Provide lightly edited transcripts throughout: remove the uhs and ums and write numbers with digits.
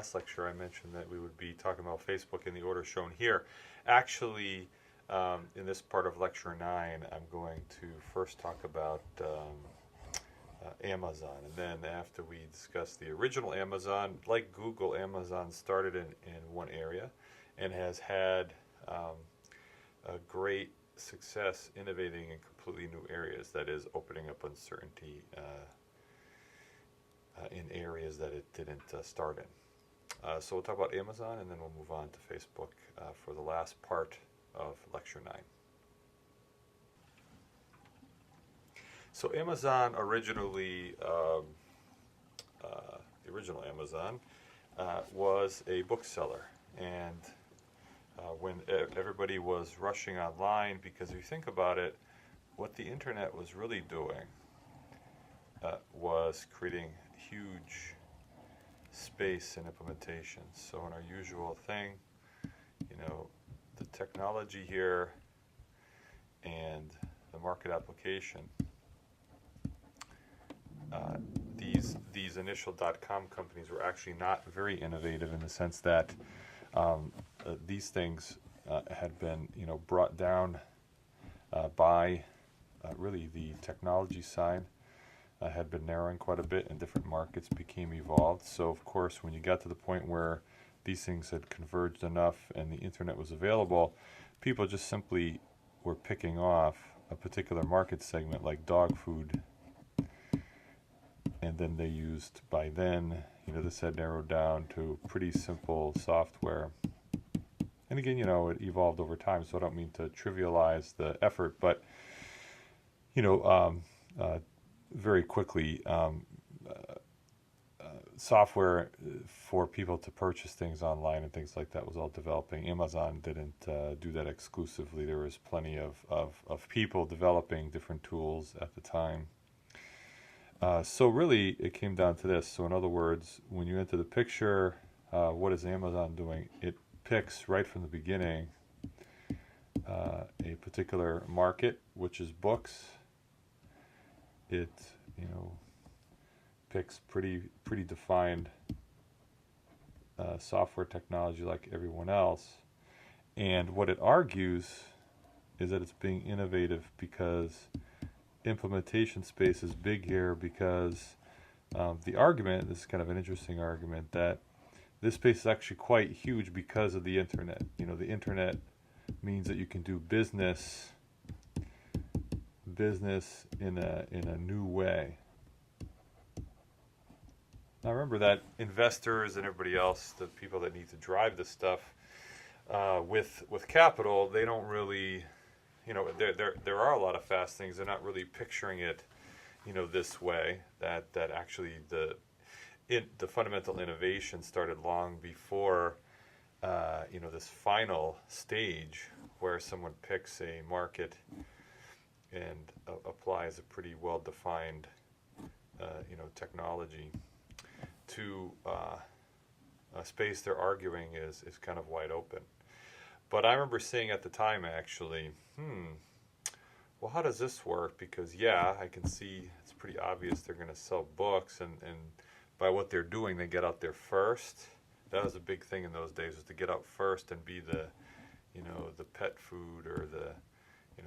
last lecture, I mentioned that we would be talking about Facebook in the order shown here. Actually, in this part of lecture 9, I'm going to first talk about Amazon, and then after we discuss the original Amazon, like Google, Amazon started in one area and has had a great success innovating in completely new areas, that is, opening up uncertainty in areas that it didn't start in. So we'll talk about Amazon, and then we'll move on to Facebook for the last part of lecture 9. So Amazon originally, the original Amazon, was a bookseller, and when everybody was rushing online, because if you think about it, what the internet was really doing was creating huge space and implementation. So in our usual thing, the technology here and the market application, these initial .com companies were actually not very innovative, in the sense that these things had been brought down by really the technology side. Had been narrowing quite a bit, and different markets became evolved. So of course, when you got to the point where these things had converged enough and the internet was available, people just simply were picking off a particular market segment, like dog food, and then they used, by then, this had narrowed down to pretty simple software. And again, it evolved over time, so I don't mean to trivialize the effort, but very quickly, software for people to purchase things online and things like that was all developing. Amazon didn't do that exclusively. There was plenty of people developing different tools at the time. So really, it came down to this. So in other words, when you enter the picture, what is Amazon doing? It picks right from the beginning a particular market, which is books. It, picks pretty defined software technology like everyone else. And what it argues is that it's being innovative because implementation space is big here, because the argument, this is kind of an interesting argument, that this space is actually quite huge because of the internet. The internet means that you can do business in a new way. Now remember that investors and everybody else, the people that need to drive this stuff with capital, they don't really, there are a lot of fast things. They're not really picturing it, this way. That actually the fundamental innovation started long before, this final stage where someone picks a market and applies a pretty well-defined, technology to a space they're arguing is kind of wide open. But I remember saying at the time, actually, well, how does this work? Because, I can see it's pretty obvious they're going to sell books, and by what they're doing, they get out there first. That was a big thing in those days, was to get out first and be the pet food, or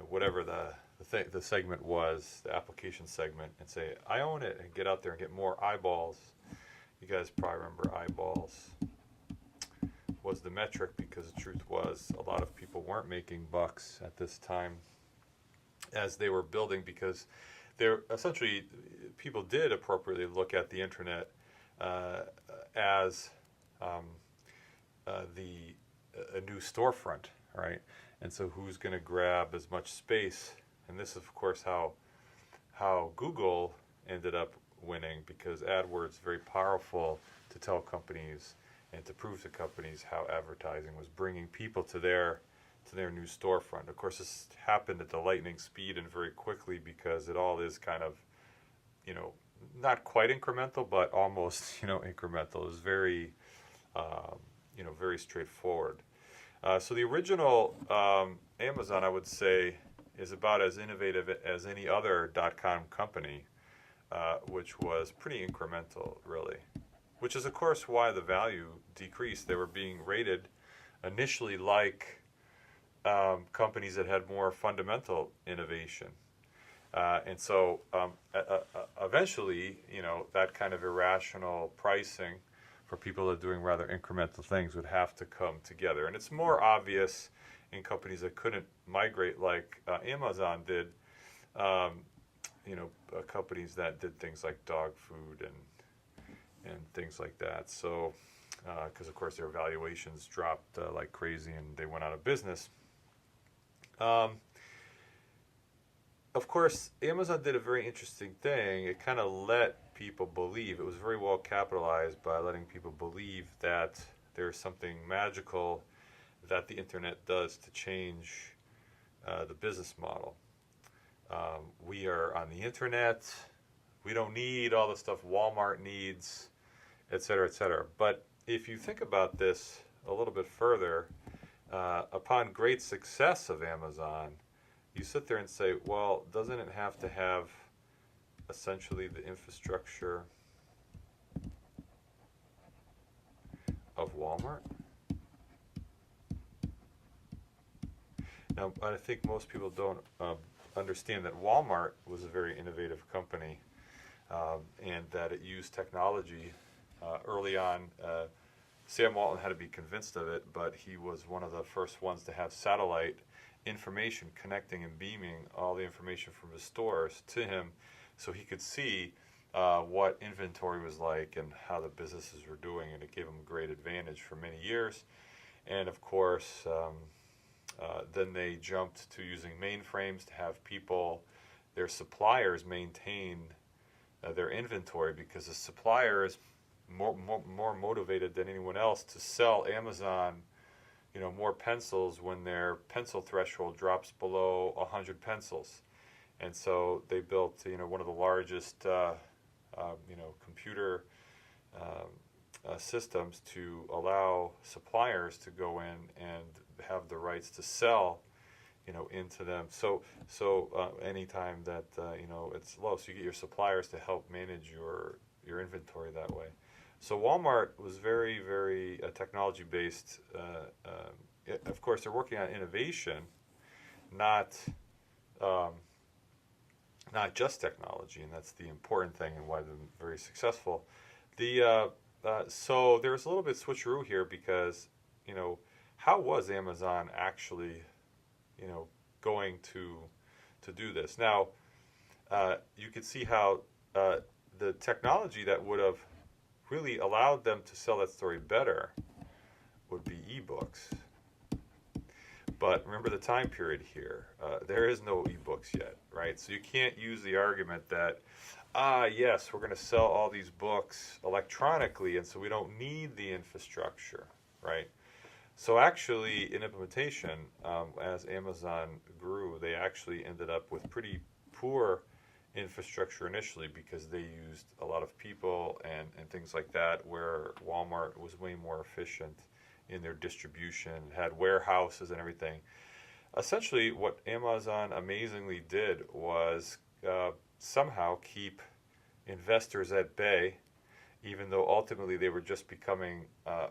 whatever the segment was, the application segment, and say, I own it, and get out there and get more eyeballs. You guys probably remember eyeballs was the metric, because the truth was a lot of people weren't making bucks at this time as they were building, because they're essentially, people did appropriately look at the internet as a new storefront, right? And so who's going to grab as much space? And this is, of course, how Google ended up winning, because AdWords is very powerful to tell companies and to prove to companies how advertising was bringing people to their new storefront. Of course, this happened at the lightning speed and very quickly, because it all is kind of, not quite incremental, but almost, incremental. It was very, very straightforward. So the original Amazon, I would say, is about as innovative as any other .com company, which was pretty incremental, really. which is, of course, why the value decreased. They were being rated initially like companies that had more fundamental innovation. And so eventually, that kind of irrational pricing for people that are doing rather incremental things would have to come together. And it's more obvious in companies that couldn't migrate like Amazon did, companies that did things like dog food and things like that. So, because of course their valuations dropped like crazy and they went out of business. Of course, Amazon did a very interesting thing. It kind of let people believe, it was very well capitalized by letting people believe that there's something magical that the internet does to change the business model. We are on the internet. We don't need all the stuff Walmart needs, et cetera, et cetera. But if you think about this a little bit further, upon great success of Amazon, you sit there and say, well, doesn't it have to have essentially the infrastructure of Walmart? Now, I think most people don't understand that Walmart was a very innovative company, and that it used technology early on. Sam Walton had to be convinced of it, but he was one of the first ones to have satellite information connecting and beaming all the information from his stores to him so he could see what inventory was like and how the businesses were doing, and it gave him a great advantage for many years. And of course, then they jumped to using mainframes to have people, their suppliers, maintain their inventory, because the supplier is more motivated than anyone else to sell Amazon more pencils when their pencil threshold drops below 100 pencils. And so they built, one of the largest, computer systems to allow suppliers to go in and have the rights to sell, into them. So anytime that, it's low, so you get your suppliers to help manage your inventory that way. So Walmart was very, very technology-based. Of course, they're working on innovation, not just technology, and that's the important thing and why they're very successful. So there's a little bit switcheroo here because, how was Amazon actually, going to do this? Now, you could see how the technology that would have really allowed them to sell that story better would be ebooks. But remember the time period here. There is no ebooks yet, right? So you can't use the argument that, yes, we're going to sell all these books electronically, and so we don't need the infrastructure, right? So actually, in implementation, as Amazon grew, they actually ended up with pretty poor infrastructure initially because they used a lot of people and things like that, where Walmart was way more efficient in their distribution, had warehouses and everything. Essentially, what Amazon amazingly did was somehow keep investors at bay, even though ultimately they were just becoming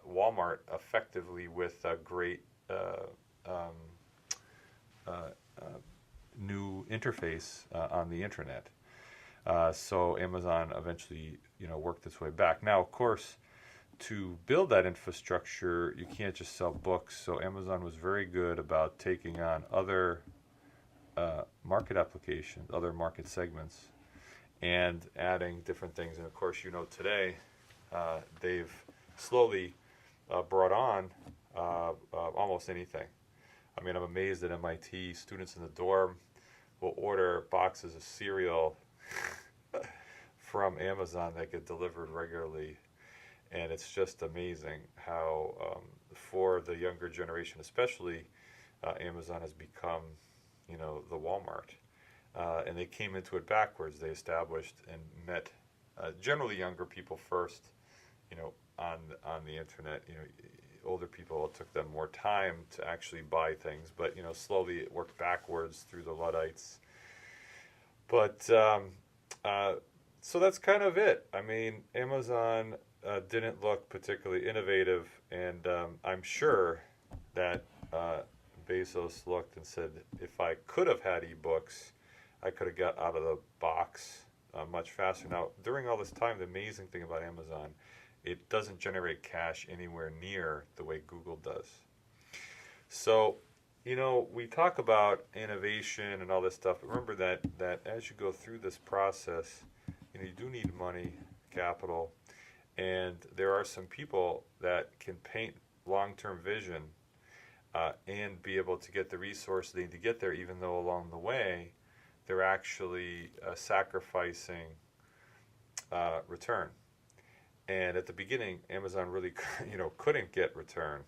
Walmart effectively with a great new interface on the internet. So Amazon eventually, worked its way back. Now, of course, to build that infrastructure, you can't just sell books. So Amazon was very good about taking on other market applications, other market segments, and adding different things. And of course, today they've slowly brought on almost anything. I mean, I'm amazed at MIT. Students in the dorm will order boxes of cereal from Amazon that get delivered regularly. And it's just amazing how, for the younger generation especially, Amazon has become, the Walmart. And they came into it backwards. They established and met generally younger people first, on the internet. Older people, it took them more time to actually buy things, but slowly it worked backwards through the Luddites. But so that's kind of it. I mean, Amazon didn't look particularly innovative, and I'm sure that Bezos looked and said, if I could have had ebooks, I could have got out of the box much faster. Now, during all this time, the amazing thing about Amazon, it doesn't generate cash anywhere near the way Google does. So, we talk about innovation and all this stuff, but remember that as you go through this process, you do need money, capital, and there are some people that can paint long-term vision and be able to get the resources they need to get there, even though along the way they're actually sacrificing return. And at the beginning, Amazon really, couldn't get return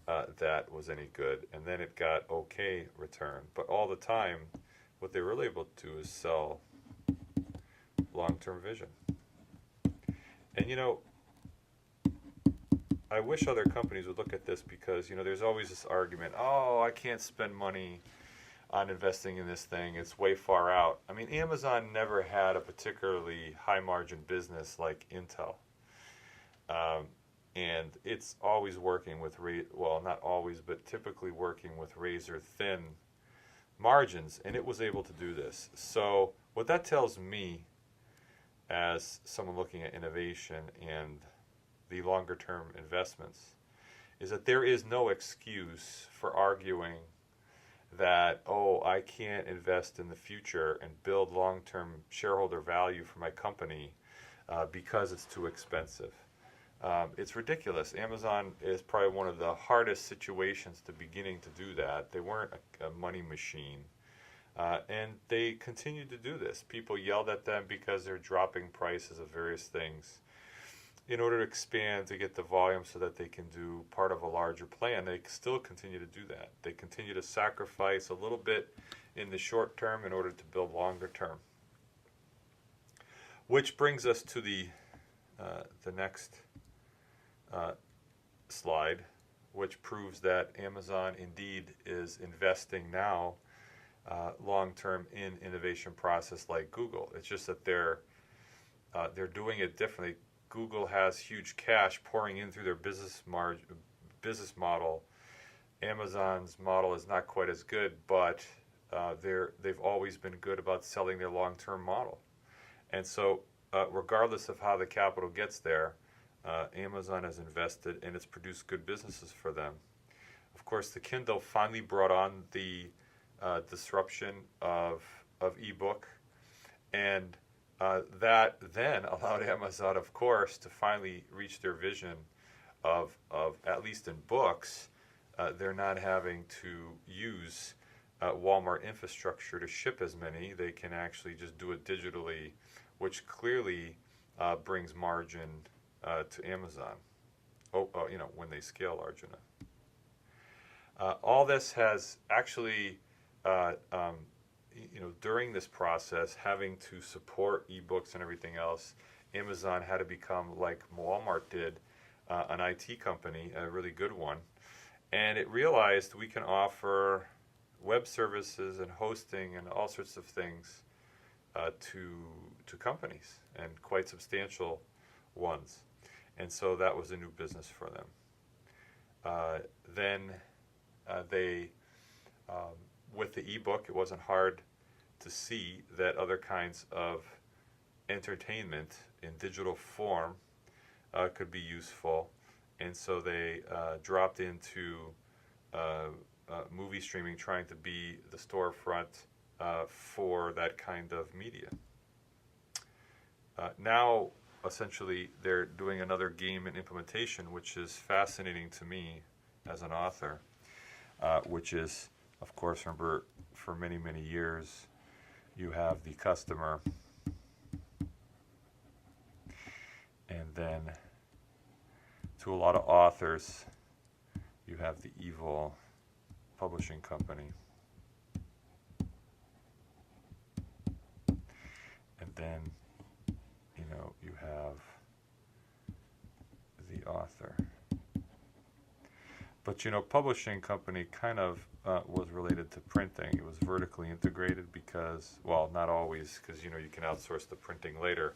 that was any good, and then it got okay return. But all the time, what they were really able to do is sell long-term vision. And I wish other companies would look at this because there's always this argument, oh, I can't spend money on investing in this thing, it's way far out. I mean, Amazon never had a particularly high margin business like Intel. And it's always working with, not always, but typically working with razor thin margins, and it was able to do this. So what that tells me as someone looking at innovation and the longer term investments is that there is no excuse for arguing that, oh, I can't invest in the future and build long-term shareholder value for my company because it's too expensive. It's ridiculous. Amazon is probably one of the hardest situations to beginning to do that. They weren't a money machine. And they continue to do this. People yelled at them because they're dropping prices of various things in order to expand to get the volume so that they can do part of a larger plan. They still continue to do that. They continue to sacrifice a little bit in the short term in order to build longer term. Which brings us to the next slide, which proves that Amazon indeed is investing now long-term in innovation process like Google. It's just that they're doing it differently. Google has huge cash pouring in through their business model. Amazon's model is not quite as good, but they've always been good about selling their long-term model. And so regardless of how the capital gets there, Amazon has invested and it's produced good businesses for them. Of course, the Kindle finally brought on the disruption of ebook, and that then allowed Amazon, of course, to finally reach their vision of at least in books, they're not having to use Walmart infrastructure to ship as many. They can actually just do it digitally, which clearly brings margin to Amazon. When they scale large enough. All this has actually during this process, having to support ebooks and everything else, Amazon had to become, like Walmart did, an IT company, a really good one. And it realized we can offer web services and hosting and all sorts of things to companies, and quite substantial ones. And so that was a new business for them. Then they, with the ebook, it wasn't hard to see that other kinds of entertainment in digital form could be useful, and so they dropped into movie streaming, trying to be the storefront for that kind of media. Now, essentially, they're doing another game and implementation, which is fascinating to me as an author, which is, of course, remember, for many, many years, you have the customer, and then to a lot of authors, you have the evil publishing company. And then, you have the author. But, publishing company kind of was related to printing. It was vertically integrated because, well, not always, because, you can outsource the printing later.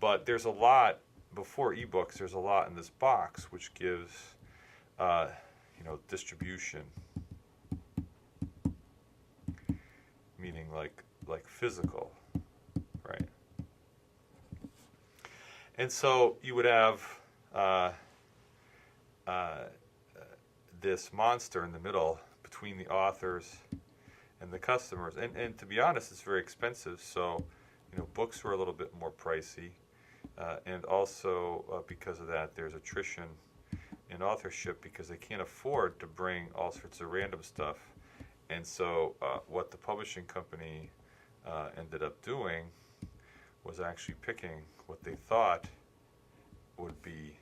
But there's a lot before ebooks, there's a lot in this box which gives, distribution, meaning like physical, right? And so you would have this monster in the middle between the authors and the customers. And to be honest, it's very expensive. So, books were a little bit more pricey. And also, because of that, there's attrition in authorship because they can't afford to bring all sorts of random stuff. And so what the publishing company ended up doing was actually picking what they thought would be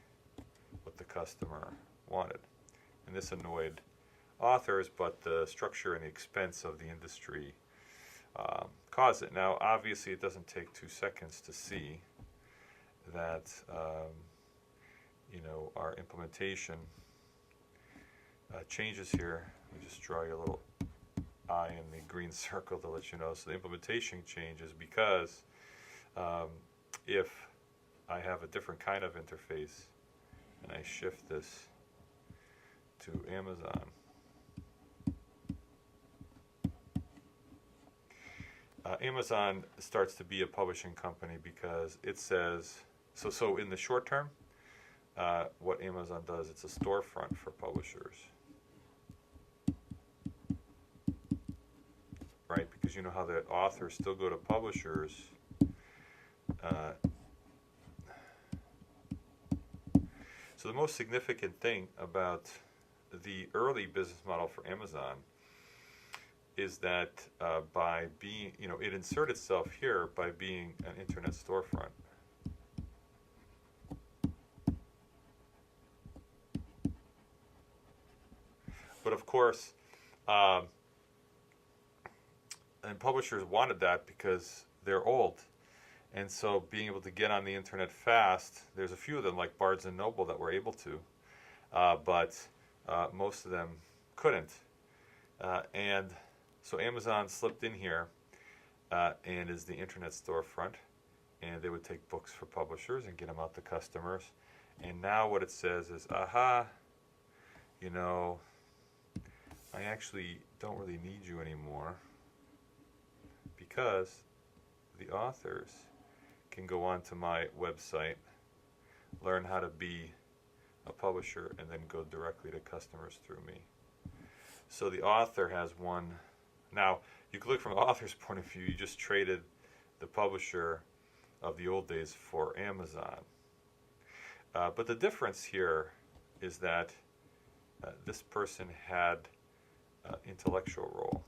what the customer wanted. And this annoyed authors, but the structure and the expense of the industry caused it. Now, obviously, it doesn't take 2 seconds to see that, our implementation changes here. Let me just draw you a little eye in the green circle to let you know. So the implementation changes because if I have a different kind of interface and I shift this to Amazon, Amazon starts to be a publishing company because it says, so in the short term, what Amazon does, it's a storefront for publishers. Right? Because you know how the authors still go to publishers. So the most significant thing about the early business model for Amazon is that by being, it inserted itself here by being an internet storefront. But of course, and publishers wanted that because they're old. And so being able to get on the internet fast, there's a few of them like Barnes and Noble that were able to, but most of them couldn't. And so Amazon slipped in here and is the internet storefront, and they would take books for publishers and get them out to customers. And now what it says is, aha, I actually don't really need you anymore because the authors can go onto my website, learn how to be a publisher, and then go directly to customers through me. So the author has one. Now, you can look from the author's point of view, you just traded the publisher of the old days for Amazon. But the difference here is that this person had intellectual role.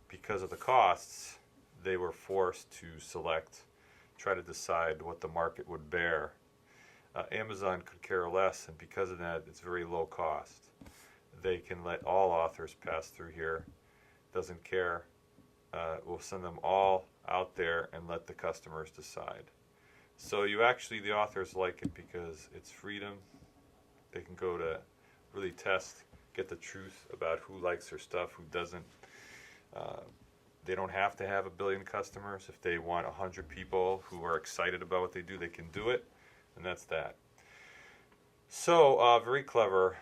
Because of the costs, they were forced to try to decide what the market would bear. Amazon could care less, and because of that, it's very low cost. They can let all authors pass through here, doesn't care. We'll send them all out there and let the customers decide. So the authors like it because it's freedom. They can go to really test, get the truth about who likes their stuff, who doesn't. They don't have to have 1 billion customers. If they want 100 people who are excited about what they do, they can do it, and that's that. So very clever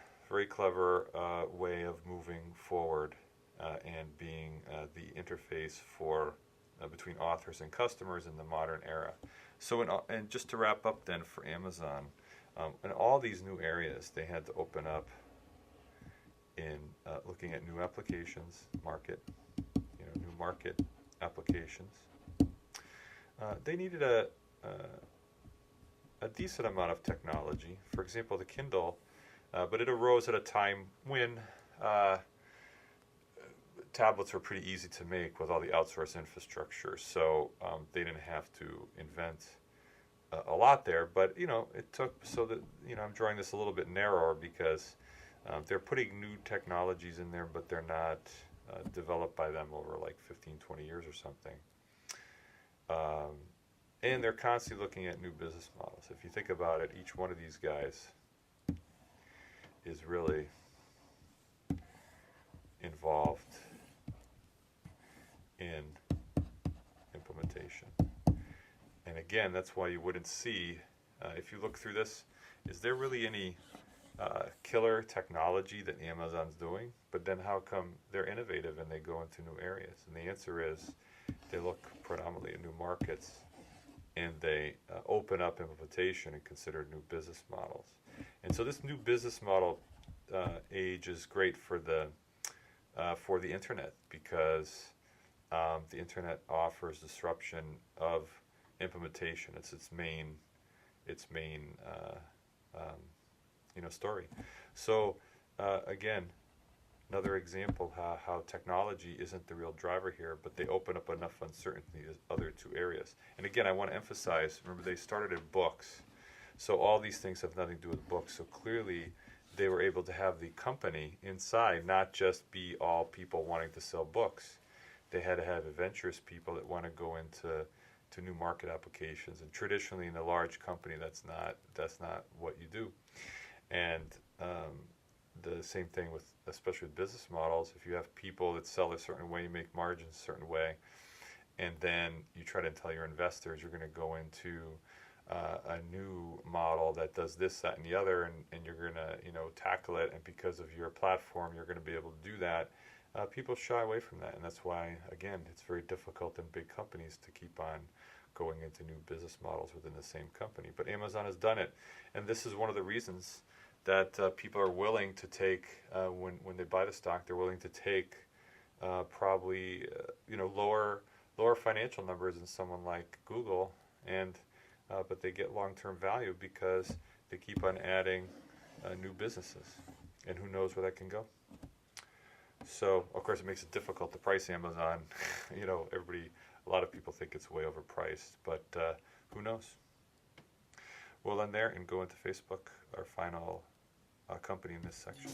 way of moving forward and being the interface for between authors and customers in the modern era. So and just to wrap up then for Amazon, in all these new areas, they had to open up in looking at new applications, new market applications. They needed a decent amount of technology. For example, the Kindle, but it arose at a time when tablets were pretty easy to make with all the outsourced infrastructure. So they didn't have to invent a lot there. But it took so that I'm drawing this a little bit narrower because they're putting new technologies in there, but they're not developed by them over like 15, 20 years or something. And they're constantly looking at new business models. If you think about it, each one of these guys is really involved in implementation. And again, that's why you wouldn't see, if you look through this, is there really any killer technology that Amazon's doing? But then how come they're innovative and they go into new areas? And the answer is they look predominantly at new markets, and they open up implementation and consider new business models. And so this new business model age is great for the internet, because the internet offers disruption of implementation. It's its main story. So again, another example how technology isn't the real driver here, but they open up enough uncertainty in other two areas. And again, I want to emphasize, remember, they started in books. So all these things have nothing to do with books. So clearly they were able to have the company inside not just be all people wanting to sell books. They had to have adventurous people that want to go into new market applications. And traditionally in a large company, that's not what you do. And the same thing with, especially with business models, if you have people that sell a certain way, you make margins a certain way, and then you try to tell your investors you're going to go into a new model that does this, that, and the other, and you're going to tackle it, and because of your platform, you're going to be able to do that. People shy away from that, and that's why, again, it's very difficult in big companies to keep on going into new business models within the same company. But Amazon has done it, and this is one of the reasons that people are willing to take, when they buy the stock, they're willing to take probably lower financial numbers than someone like Google, and but they get long-term value because they keep on adding new businesses, and who knows where that can go. So, of course, it makes it difficult to price Amazon. A lot of people think it's way overpriced, but who knows? We'll end there and go into Facebook, our final company in this section.